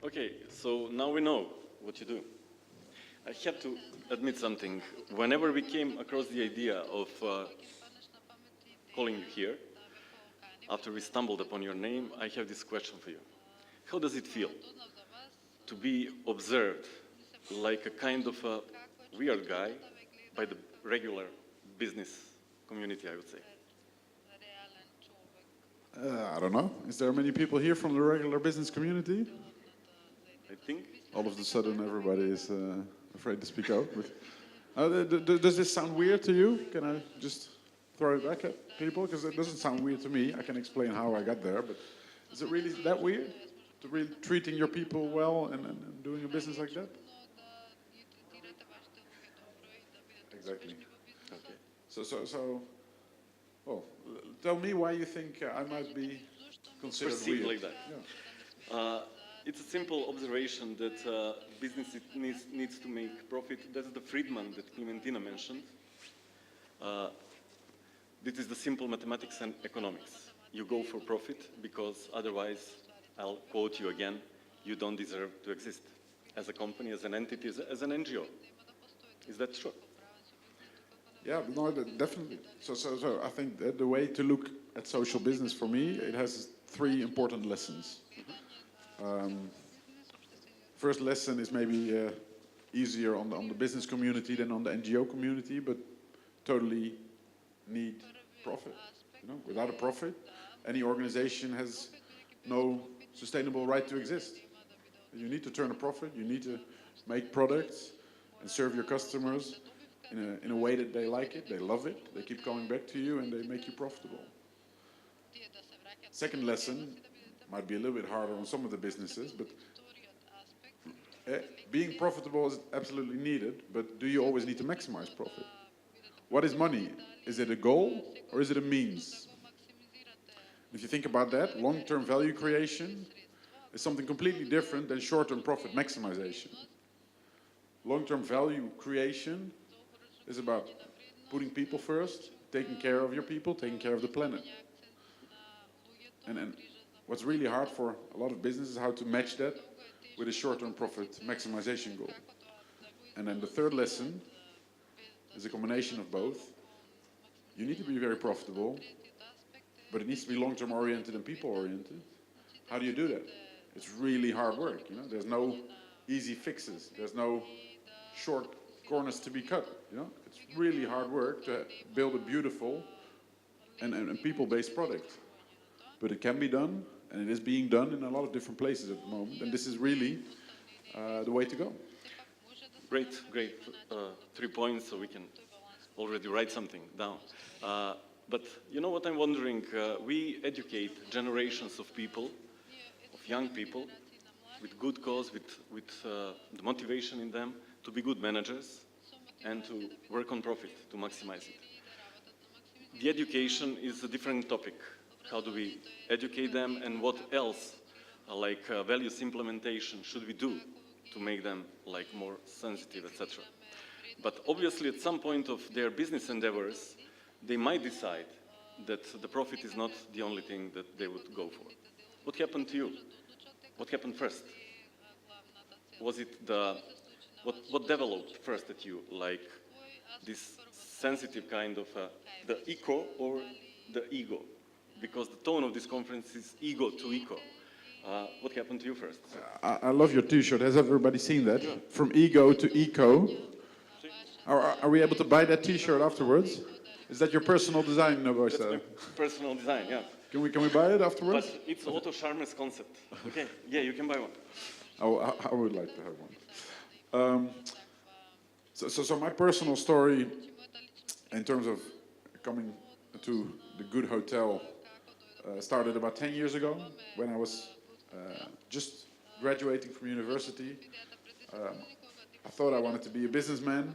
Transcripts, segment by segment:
Okay, so now we know what you do. I have to admit something. Whenever we came across the idea of calling you here, after we stumbled upon your name, I have this question for you. How does it feel to be observed like a kind of a weird guy by the regular business community, I would say? I don't know. Is there many people here from the regular business community? I think. All of a sudden, everybody is afraid to speak out. But, does this sound weird to you? Can I just throw it back at people? Because it doesn't sound weird to me. I can explain how I got there, but is it really that weird? To really treating your people well and doing a business like that? Exactly. Okay. Well, tell me why you think I might be considered Perceived weird. like that. Yeah. It's a simple observation that business needs to make profit. That's the Friedman that Clementina mentioned. This is the simple mathematics and economics. You go for profit because otherwise, I'll quote you again, you don't deserve to exist as a company, as an entity, as an NGO. Is that true? Yeah, no, definitely. So I think that the way to look at social business for me, it has three important lessons. First lesson is maybe easier on the business community than on the NGO community, but totally need profit. You know, without a profit, any organization has no sustainable right to exist. You need to turn a profit. You need to make products and serve your customers in a way that they like it, they love it, they keep coming back to you, and they make you profitable. Second lesson might be a little bit harder on some of the businesses, but being profitable is absolutely needed, but do you always need to maximize profit? What is money? Is it a goal or is it a means? If you think about that, long-term value creation is something completely different than short-term profit maximization. Long-term value creation is about putting people first, taking care of your people, taking care of the planet. And what's really hard for a lot of businesses is how to match that with a short-term profit maximization goal. And then the third lesson is a combination of both. You need to be very profitable, but it needs to be long-term oriented and people-oriented. How do you do that? It's really hard work. You know, there's no easy fixes. There's no short corners to be cut. You know, it's really hard work to build a beautiful and people-based product. But it can be done, and it is being done in a lot of different places at the moment. And this is really the way to go. Great. 3 points, so we can already write something down. But you know what I'm wondering? We educate generations of people, of young people, with good cause, with the motivation in them to be good managers and to work on profit, to maximize it. The education is a different topic. How do we educate them, and what else, like values implementation, should we do to make them like more sensitive, etc. But obviously, at some point of their business endeavors, they might decide that the profit is not the only thing that they would go for. What happened to you? What happened first? Was it what developed first at you, like this sensitive kind of the eco or the ego? Because the tone of this conference is ego to eco. What happened to you first? I love your T-shirt. Has everybody seen that? Yeah. From ego to eco. Are we able to buy that T-shirt afterwards? Is that your personal design, Novosa? That's my personal design, yeah. Can we buy it afterwards? But it's Otto Scharmer's concept. Okay, yeah, you can buy one. I would like to have one. So my personal story, in terms of coming to the good hotel, started about 10 years ago when I was just graduating from university. I thought I wanted to be a businessman,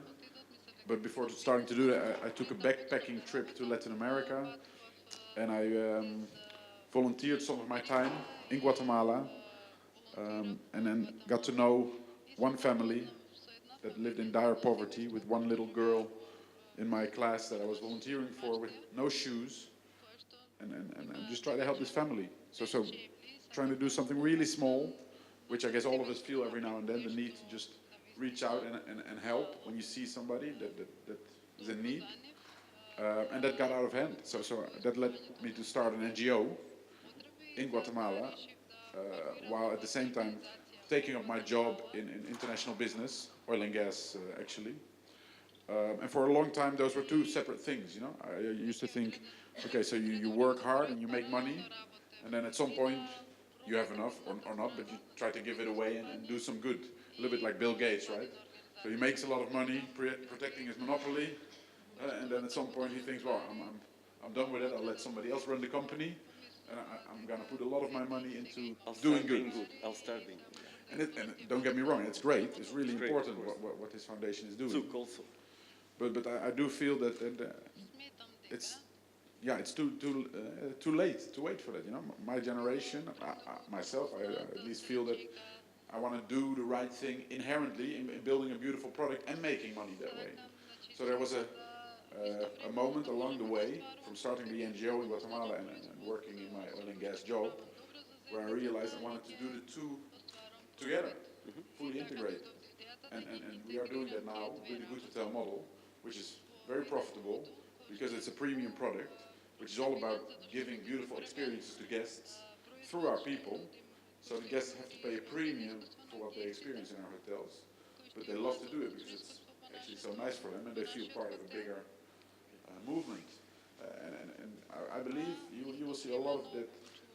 but before starting to do that, I took a backpacking trip to Latin America, and I volunteered some of my time in Guatemala, and then got to know one family that lived in dire poverty with one little girl in my class that I was volunteering for with no shoes, and just try to help this family. So trying to do something really small, which I guess all of us feel every now and then, the need to just reach out and help when you see somebody that is in need. And that got out of hand. So that led me to start an NGO in Guatemala, while at the same time taking up my job in international business, oil and gas actually. And for a long time, those were two separate things, you know. I used to think, okay, so you work hard and you make money, and then at some point you have enough, or not, but you try to give it away and do some good. A little bit like Bill Gates, right? So he makes a lot of money protecting his monopoly, and then at some point he thinks, well, I'm done with it, I'll let somebody else run the company, and I'm going to put a lot of my money into doing good. I'll start being good. And don't get me wrong, it's great, it's really important what this foundation is doing. Zug also. But I do feel that it's too late to wait for that. You know, my generation, myself, I at least feel that I want to do the right thing inherently in building a beautiful product and making money that way. So there was a moment along the way from starting the NGO in Guatemala and working in my oil and gas job where I realized I wanted to do the two together, fully integrated. And we are doing that now with the Good Hotel model, which is very profitable because it's a premium product, which is all about giving beautiful experiences to guests through our people. So the guests have to pay a premium for what they experience in our hotels, but they love to do it because it's actually so nice for them and they feel part of a bigger movement. And I believe you will see a lot of that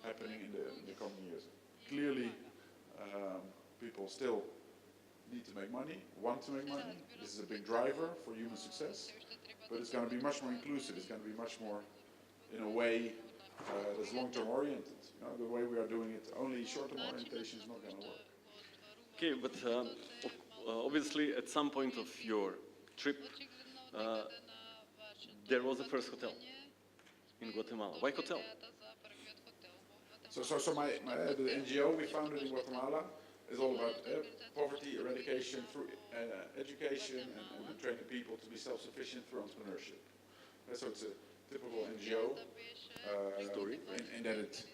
happening in the coming years. Clearly, people still need to make money, want to make money. This is a big driver for human success, but it's going to be much more inclusive. It's going to be much more, in a way, that's long-term oriented. You know, the way we are doing it, only short-term orientation is not going to work. Okay, but obviously at some point of your trip, there was a first hotel in Guatemala. Why hotel? So the NGO we founded in Guatemala is all about poverty eradication through education and training people to be self-sufficient through entrepreneurship. So it's a typical NGO story in that it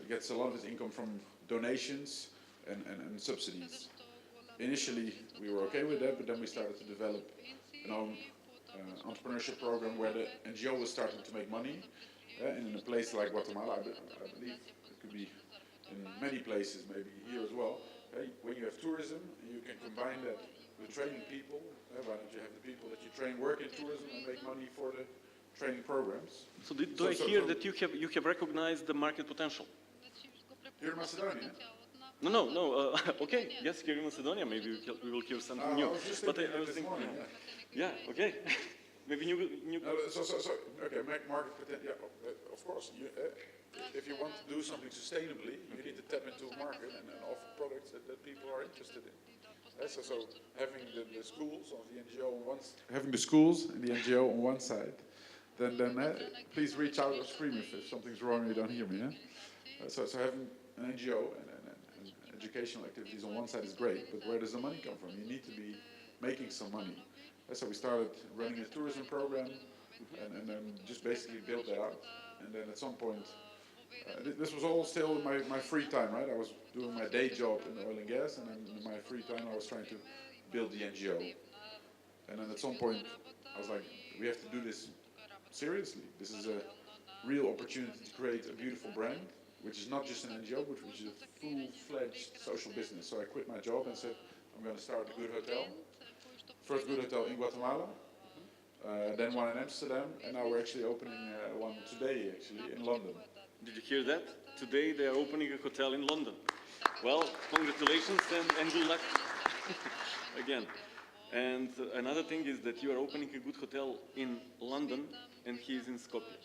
gets a lot of its income from donations and subsidies. Initially, we were okay with that, but then we started to develop an own entrepreneurship program where the NGO was starting to make money. And in a place like Guatemala, I believe it could be in many places, maybe here as well. When you have tourism, you can combine that with training people. Why don't you have the people that you train work in tourism and make money for the training programs? So do I hear that you have recognized the market potential? Here in Macedonia? No. Okay, yes, here in Macedonia, maybe we will hear something new. I was just thinking I was this thinking, morning, yeah, okay. Maybe new. Okay, market potential. Yeah, of course. If you want to do something sustainably, you need to tap into a market and offer products that people are interested in. So having the schools of the NGO on one side, having the schools and the NGO on one side, then please reach out or scream if something's wrong and you don't hear me. So having an NGO and educational activities on one side is great, but where does the money come from? You need to be making some money. So we started running a tourism program and then just basically built that out. And then at some point, this was all still in my free time, right? I was doing my day job in oil and gas, and then in my free time I was trying to build the NGO. And then at some point I was like, we have to do this seriously. This is a real opportunity to create a beautiful brand, which is not just an NGO, but which is a full-fledged social business. So I quit my job and said, I'm going to start a good hotel. First good hotel in Guatemala, then one in Amsterdam, and now we're actually opening one today, actually, in London. Did you hear that? Today they are opening a hotel in London. Well, congratulations and good luck again. And another thing is that you are opening a good hotel in London, and he is in Skopje.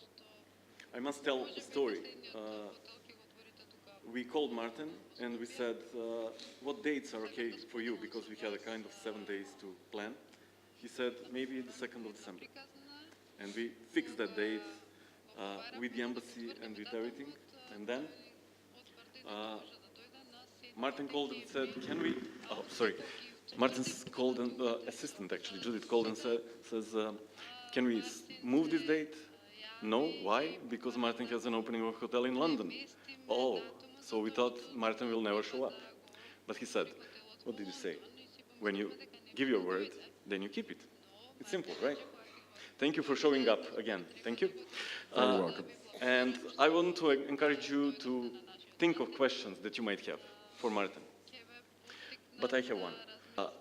I must tell a story. We called Marten and we said, what dates are okay for you? Because we had a kind of 7 days to plan. He said, maybe the 2nd of December. And we fixed that date with the embassy and with everything. And then Marten called and said, can we, Marten's called and, assistant actually, Judith called and says, can we move this date? No, why? Because Marten has an opening of a hotel in London. Oh, so we thought Marten will never show up. But he said, what did you say? When you give your word, then you keep it. It's simple, right? Thank you for showing up again. Thank you. Very welcome. And I want to encourage you to think of questions that you might have for Martin. But I have one.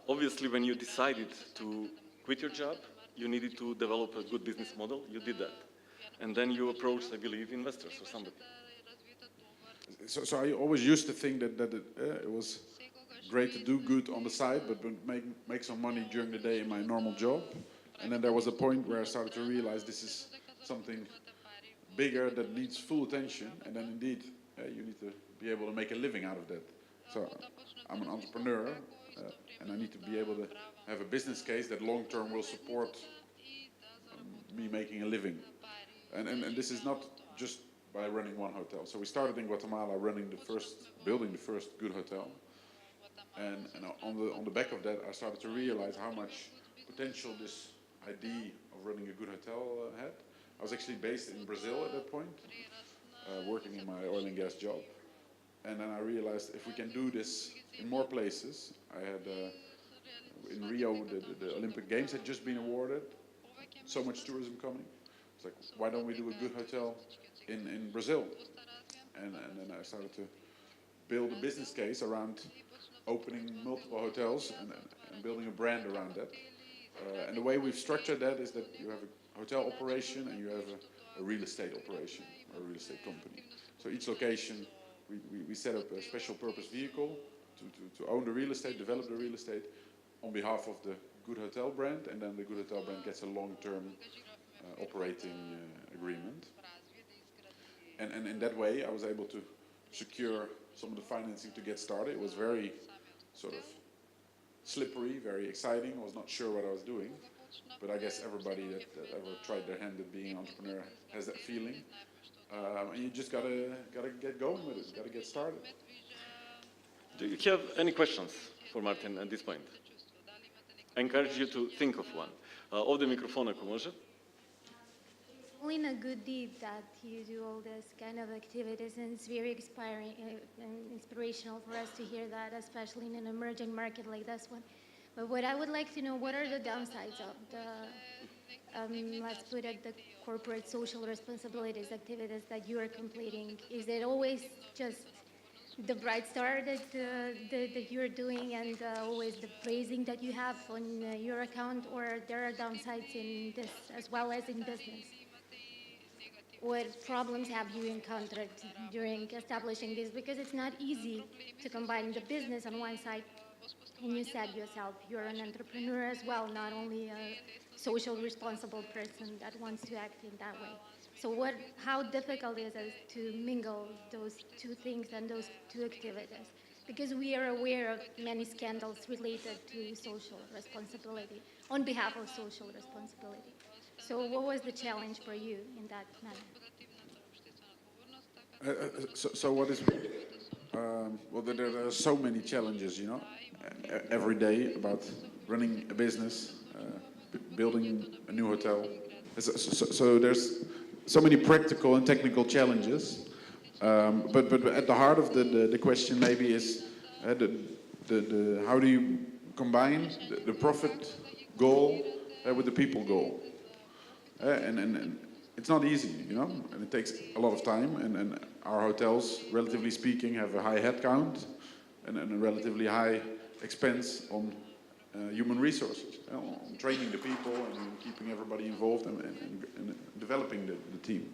Obviously, when you decided to quit your job, you needed to develop a good business model. You did that. And then you approached, I believe, investors or somebody. So I always used to think that it was great to do good on the side, but make some money during the day in my normal job. And then there was a point where I started to realize this is something bigger that needs full attention. And then indeed, you need to be able to make a living out of that. So I'm an entrepreneur, and I need to be able to have a business case that long term will support me making a living. And this is not just by running one hotel. So we started in Guatemala building the first good hotel. And on the back of that, I started to realize how much potential this idea of running a good hotel had. I was actually based in Brazil at that point, working in my oil and gas job. And then I realized if we can do this in more places, I had in Rio, the Olympic Games had just been awarded, so much tourism coming. It's like, why don't we do a good hotel in Brazil? And then I started to build a business case around opening multiple hotels and building a brand around that. And the way we've structured that is that you have a hotel operation and you have a real estate operation or a real estate company. So each location, we set up a special purpose vehicle to own the real estate, develop the real estate on behalf of the Good Hotel brand, and then the Good Hotel brand gets a long-term operating agreement. And in that way, I was able to secure some of the financing to get started. It was very sort of slippery, very exciting. I was not sure what I was doing, but I guess everybody that ever tried their hand at being an entrepreneur has that feeling. And you just gotta get going with it. Gotta get started. Do you have any questions for Martin at this point? I encourage you to think of one. Ovdje mikrofon ako može. In a good deed that you do all this kind of activities, and it's very inspiring and inspirational for us to hear that, especially in an emerging market like this one. But what I would like to know, what are the downsides of the, let's put it, the corporate social responsibilities activities that you are completing? Is it always just the bright star that you're doing and always the praising that you have on your account, or there are downsides in this as well as in business? What problems have you encountered during establishing this? Because it's not easy to combine the business on one side, and you said yourself, you're an entrepreneur as well, not only a social responsible person that wants to act in that way. So how difficult is it to mingle those two things and those two activities? Because we are aware of many scandals related to social responsibility, on behalf of social responsibility. So what was the challenge for you in that manner? So what is, well, there are so many challenges, you know, every day about running a business, building a new hotel. So there's so many practical and technical challenges. But at the heart of the question maybe is how do you combine the profit goal with the people goal? And it's not easy, you know, and it takes a lot of time. And our hotels, relatively speaking, have a high head count and a relatively high expense on human resources, on training the people and keeping everybody involved and developing the team.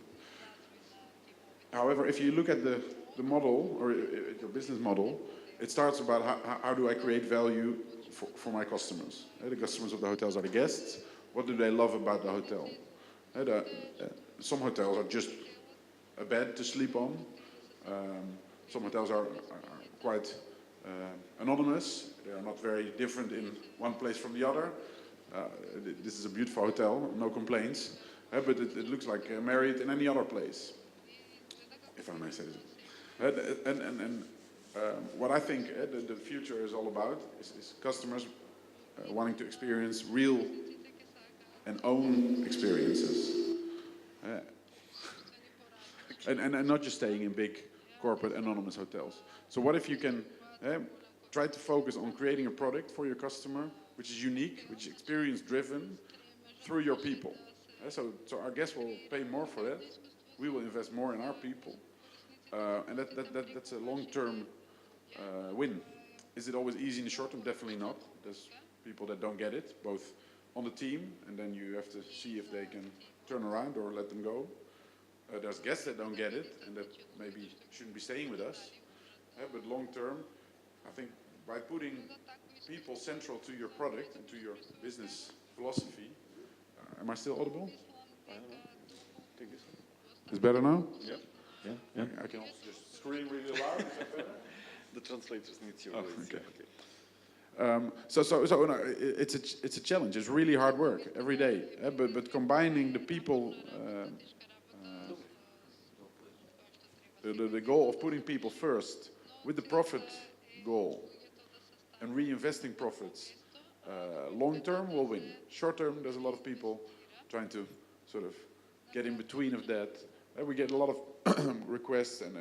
However, if you look at the model or your business model, it starts about how do I create value for my customers. The customers of the hotels are the guests. What do they love about the hotel? Some hotels are just a bed to sleep on. Some hotels are quite anonymous. They are not very different in one place from the other. This is a beautiful hotel, no complaints, but it looks like Marriott in any other place, if I may say so. And what I think the future is all about is customers wanting to experience real and own experiences. And not just staying in big corporate anonymous hotels. So what if you can try to focus on creating a product for your customer, which is unique, which is experience-driven, through your people. So our guests will pay more for that. We will invest more in our people. And that's a long-term win. Is it always easy in the short term? Definitely not. There's people that don't get it, both on the team, and then you have to see if they can turn around or let them go. There's guests that don't get it, and that maybe shouldn't be staying with us. But long term, I think by putting people central to your product and to your business philosophy, am I still audible? I don't know. Take this. It's better now? Yeah. Yeah. I can also just scream really loud. Is that better? The translators need your voice. Okay. Yeah, okay. So no, it's a challenge. It's really hard work every day. But combining the people, the goal of putting people first with the profit goal and reinvesting profits, long term will win. Short term, there's a lot of people trying to sort of get in between of that. We get a lot of requests, and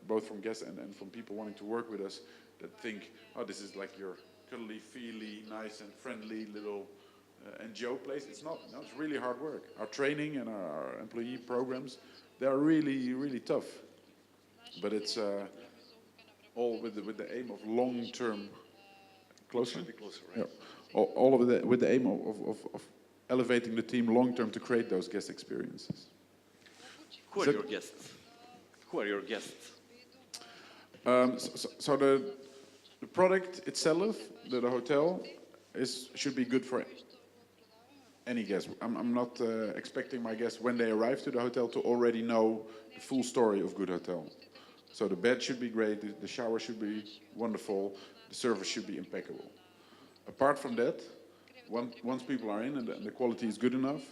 both from guests and from people wanting to work with us that think, oh, this is like your cuddly, feely, nice and friendly little NGO place. It's not. No, it's really hard work. Our training and our employee programs, they are really, really tough. But it's all with the aim of long-term. Closer? Should be closer, right? Yeah. All of it with the aim of elevating the team long-term to create those guest experiences. Who are your guests? Who are your guests? So the product itself, the hotel, should be good for any guest. I'm not expecting my guests when they arrive to the hotel to already know the full story of Good Hotel. So the bed should be great, the shower should be wonderful, the service should be impeccable. Apart from that, once people are in and the quality is good enough,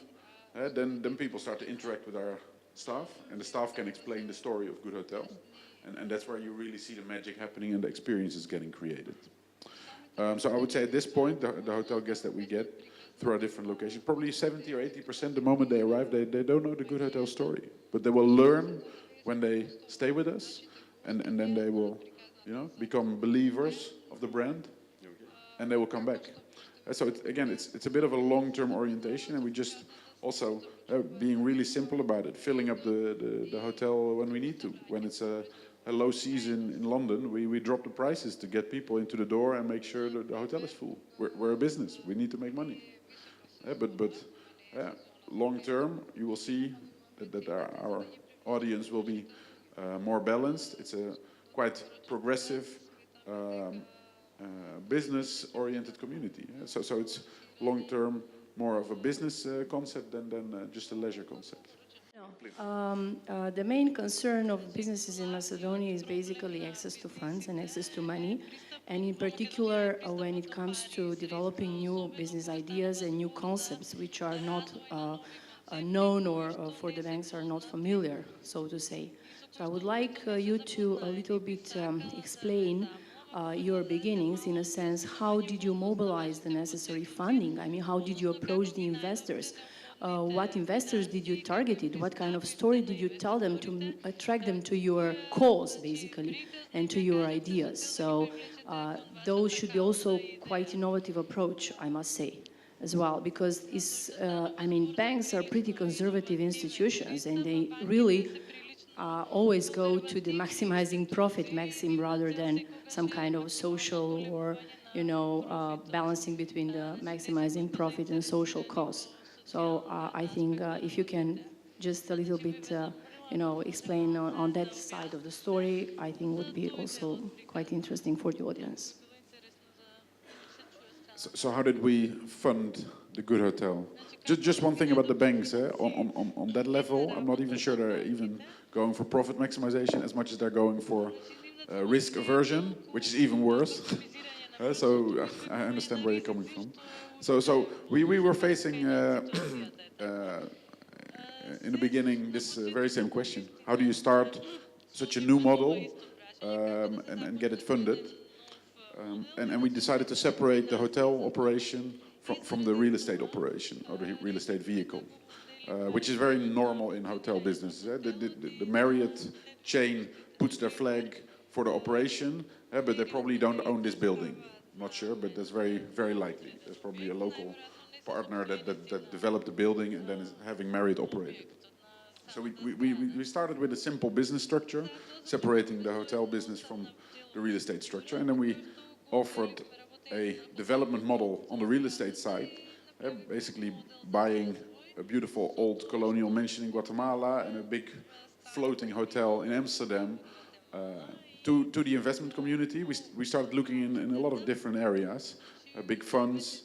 then people start to interact with our staff, and the staff can explain the story of Good Hotel. And that's where you really see the magic happening and the experience is getting created. So I would say at this point, the hotel guests that we get through our different locations, probably 70 or 80% the moment they arrive, they don't know the Good Hotel story. But they will learn when they stay with us, and then they will, become believers of the brand, and they will come back. So it's a bit of a long-term orientation, and we just also being really simple about it, filling up the hotel when we need to. When it's a low season in London, we drop the prices to get people into the door and make sure that the hotel is full. We're a business, we need to make money. But long term, you will see that our audience will be more balanced. It's a quite progressive, business-oriented community. So it's long term more of a business concept than just a leisure concept. The main concern of businesses in Macedonia is basically access to funds and access to money, and in particular when it comes to developing new business ideas and new concepts which are not known or for the banks are not familiar, so to say. So I would like you to a little bit explain your beginnings, in a sense. How did you mobilize the necessary funding? I mean, how did you approach the investors? What investors did you target? What kind of story did you tell them to attract them to your cause, basically, and to your ideas? So those should be also quite innovative approach, I must say, as well, because banks are pretty conservative institutions, and they really always go to the maximizing profit maxim rather than some kind of social or, balancing between the maximizing profit and social costs. So I think if you can just a little bit, explain on that side of the story, I think would be also quite interesting for the audience. So how did we fund the Good Hotel? Just one thing about the banks. On that level, I'm not even sure they're even going for profit maximization as much as they're going for risk aversion, which is even worse. So I understand where you're coming from. So we were facing in the beginning this very same question: how do you start such a new model and get it funded? And we decided to separate the hotel operation from the real estate operation or the real estate vehicle, which is very normal in hotel business. The Marriott chain puts their flag for the operation, but they probably don't own this building. I'm not sure, but that's very, very likely. There's probably a local partner that developed the building and then is having Marriott operate it. So we started with a simple business structure, separating the hotel business from the real estate structure, and then we offered a development model on the real estate side, basically buying a beautiful old colonial mansion in Guatemala and a big floating hotel in Amsterdam. To the investment community, we started looking in a lot of different areas, big funds,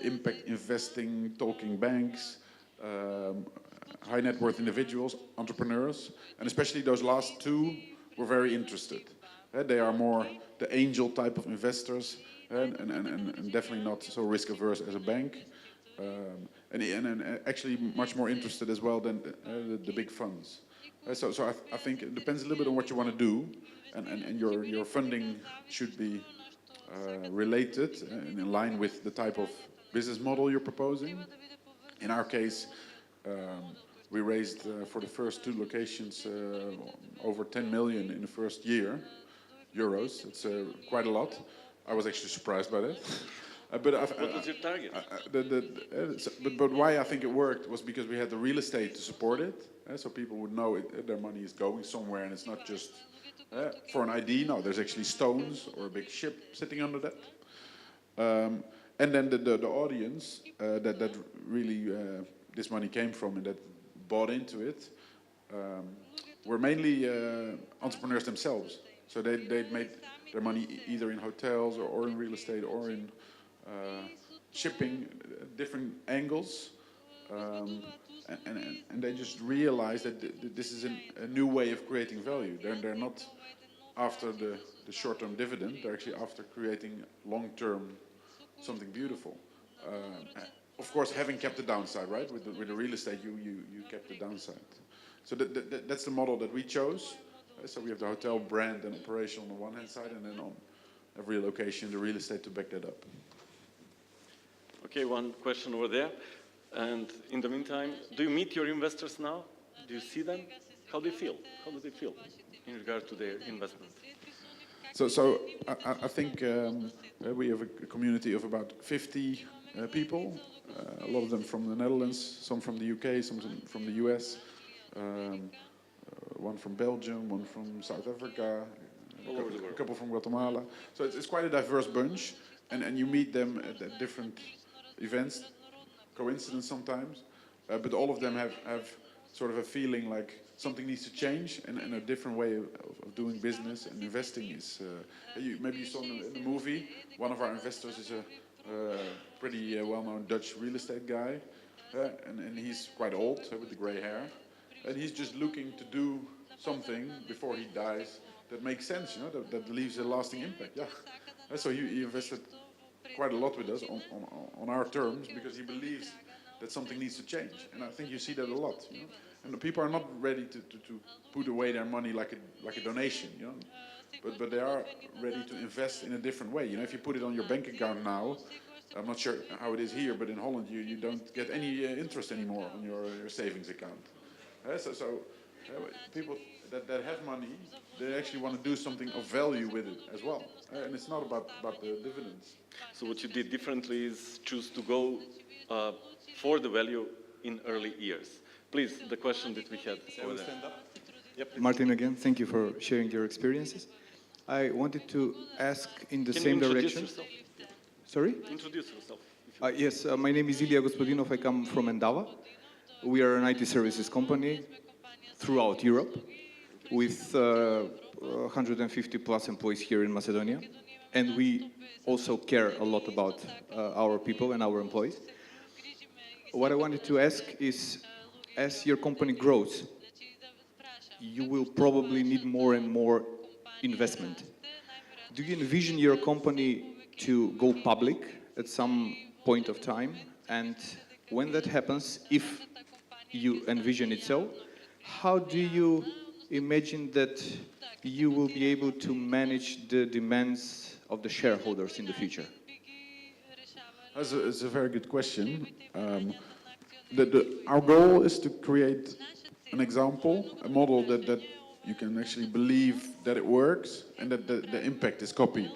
impact investing, talking banks, high net worth individuals, entrepreneurs, and especially those last two were very interested. They are more the angel type of investors, and definitely not so risk averse as a bank, and actually much more interested as well than the big funds. So I think it depends a little bit on what you want to do, and your funding should be related and in line with the type of business model you're proposing. In our case, we raised for the first two locations over 10 million in the first year, euros. It's quite a lot. I was actually surprised by that. What was your target? But why I think it worked was because we had the real estate to support it, so people would know their money is going somewhere, and it's not just for an ID. No, there's actually stones or a big ship sitting under that. And then the audience that really this money came from and that bought into it were mainly entrepreneurs themselves. So they'd made their money either in hotels or in real estate or in shipping, different angles. And they just realized that this is a new way of creating value. They're not after the short-term dividend, they're actually after creating long-term something beautiful. Of course, having kept the downside, right? With the real estate, you kept the downside. So that's the model that we chose. So we have the hotel brand and operation on the one hand side, and then on every location, the real estate to back that up. Okay, one question over there. And in the meantime, do you meet your investors now? Do you see them? How do they feel? How do they feel in regard to their investment? So I think we have a community of about 50 people. A lot of them from the Netherlands, some from the UK, some from the US, one from Belgium, one from South Africa, a couple from Guatemala. So it's quite a diverse bunch, and you meet them at different events, coincidence sometimes, but all of them have sort of a feeling like something needs to change, and a different way of doing business and investing is. Maybe you saw in the movie, one of our investors is a pretty well-known Dutch real estate guy, and he's quite old with the gray hair, and he's just looking to do something before he dies that makes sense, you know, that leaves a lasting impact. Yeah, so he invested quite a lot with us on our terms because he believes that something needs to change, and I think you see that a lot, you know. And the people are not ready to put away their money like a donation, you know, but they are ready to invest in a different way. You know, if you put it on your bank account now, I'm not sure how it is here, but in Holland you don't get any interest anymore on your savings account. So people that have money, they actually want to do something of value with it as well, and it's not about the dividends. So what you did differently is choose to go for the value in early years. Please, the question that we had over there. Stand up. Yep. Martin, again, thank you for sharing your experiences. I wanted to ask in the same direction. Yourself? Sorry? Introduce yourself. Yes, my name is Ilya Gospodinov. I come from Endava. We are an IT services company throughout Europe with 150 plus employees here in Macedonia. And we also care a lot about our people and our employees. What I wanted to ask is, as your company grows, you will probably need more and more investment. Do you envision your company to go public at some point of time? And when that happens, if you envision it so, how do you imagine that you will be able to manage the demands of the shareholders in the future? It's a very good question. Our goal is to create an example, a model that you can actually believe that it works and that the impact is copied.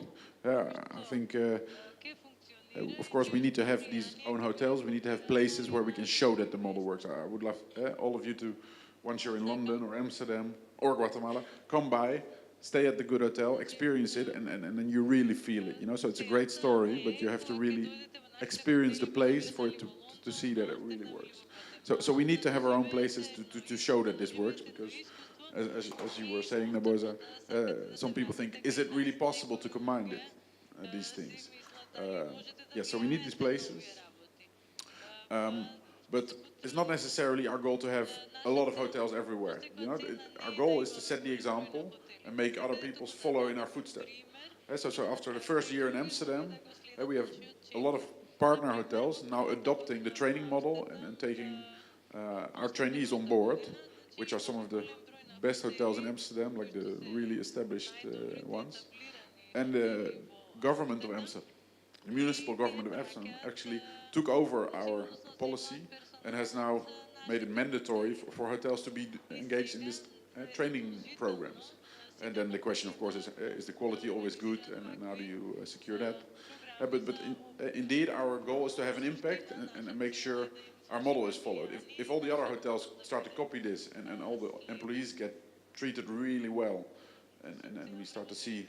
I think, of course, we need to have these own hotels. We need to have places where we can show that the model works. I would love all of you to, once you're in London or Amsterdam or Guatemala, come by, stay at the good hotel, experience it, and then you really feel it. You know, so it's a great story, but you have to really experience the place for it to see that it really works. So we need to have our own places to show that this works, because as you were saying, Naboza, some people think, is it really possible to combine these things? Yeah, so we need these places. But it's not necessarily our goal to have a lot of hotels everywhere. You know, our goal is to set the example and make other people follow in our footsteps. So after the first year in Amsterdam, we have a lot of partner hotels now adopting the training model and taking our trainees on board, which are some of the best hotels in Amsterdam, like the really established ones. And the government of Amsterdam, the municipal government of Amsterdam, actually took over our policy and has now made it mandatory for hotels to be engaged in this training programs. And then the question, of course, is the quality always good, and how do you secure that? But indeed, our goal is to have an impact and make sure our model is followed. If all the other hotels start to copy this and all the employees get treated really well, and we start to see,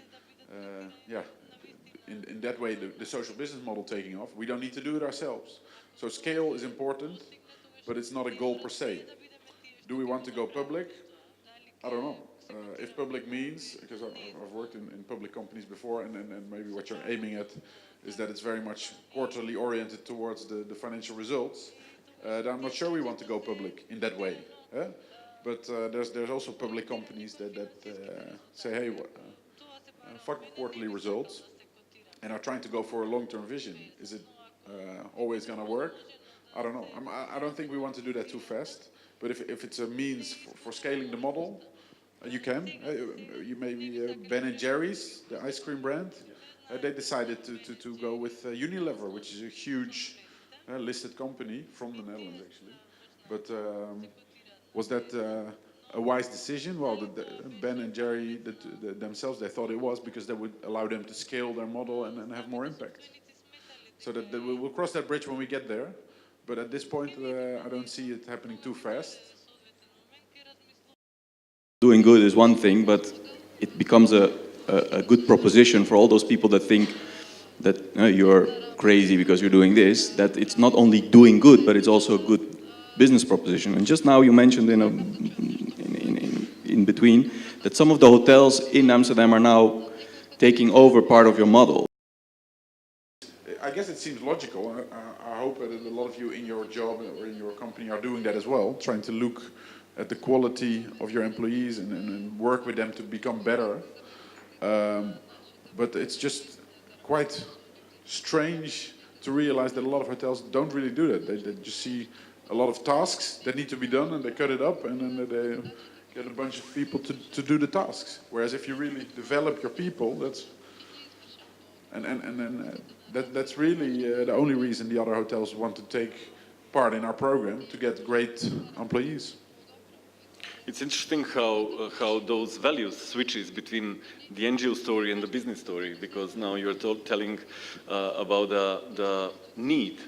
in that way, the social business model taking off, we don't need to do it ourselves. So scale is important, but it's not a goal per se. Do we want to go public? I don't know. If public means, because I've worked in public companies before, and maybe what you're aiming at is that it's very much quarterly oriented towards the financial results, then I'm not sure we want to go public in that way. But there's also public companies that say, hey, fuck quarterly results, and are trying to go for a long-term vision. Is it always going to work? I don't know. I don't think we want to do that too fast. But if it's a means for scaling the model, you can. You maybe Ben & Jerry's, the ice cream brand, they decided to go with Unilever, which is a huge listed company from the Netherlands, actually. But was that a wise decision? Well, Ben & Jerry themselves, they thought it was, because that would allow them to scale their model and have more impact. So that we'll cross that bridge when we get there. But at this point, I don't see it happening too fast. Doing good is one thing, but it becomes a good proposition for all those people that think that you're crazy because you're doing this, that it's not only doing good, but it's also a good business proposition. And just now you mentioned in between that some of the hotels in Amsterdam are now taking over part of your model. I guess it seems logical. I hope that a lot of you in your job or in your company are doing that as well, trying to look at the quality of your employees and work with them to become better. But it's just quite strange to realize that a lot of hotels don't really do that. They just see a lot of tasks that need to be done, and they cut it up, and then they get a bunch of people to do the tasks. Whereas if you really develop your people, that's really the only reason the other hotels want to take part in our program, to get great employees. It's interesting how those values switches between the NGO story and the business story, because now you're telling about the need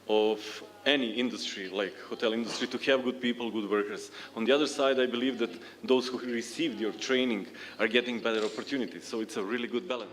of any industry, like hotel industry, to have good people, good workers. On the other side, I believe that those who received your training are getting better opportunities, so it's a really good balance.